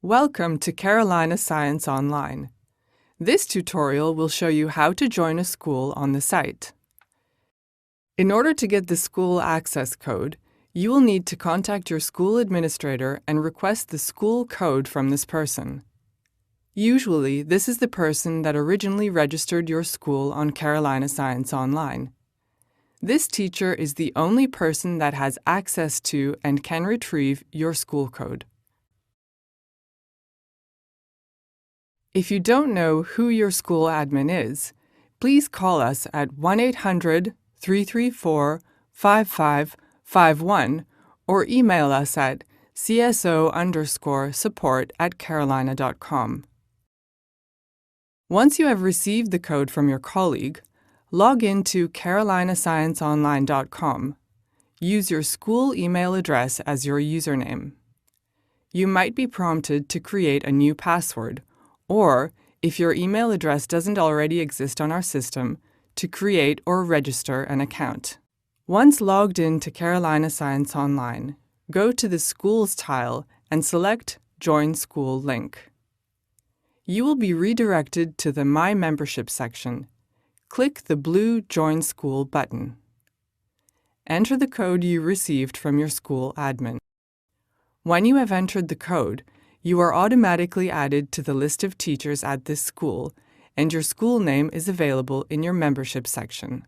Welcome to Carolina Science Online. This tutorial will show you how to join a school on the site. In order to get the school access code, you will need to contact your school administrator and request the school code from this person. Usually, this is the person that originally registered your school on Carolina Science Online. This teacher is the only person that has access to and can retrieve your school code. If you don't know who your school admin is, please call us at 1-800-334-5551 or email us at cso_support@carolina.com. Once you have received the code from your colleague, log in to carolinascienceonline.com. Use your school email address as your username. You might be prompted to create a new password, or, if your email address doesn't already exist on our system, to create or register an account. Once logged in to Carolina Science Online, go to the Schools tile and select Join School link. You will be redirected to the My Membership section. Click the blue Join School button. Enter the code you received from your school admin. When you have entered the code, you are automatically added to the list of teachers at this school, and your school name is available in your membership section.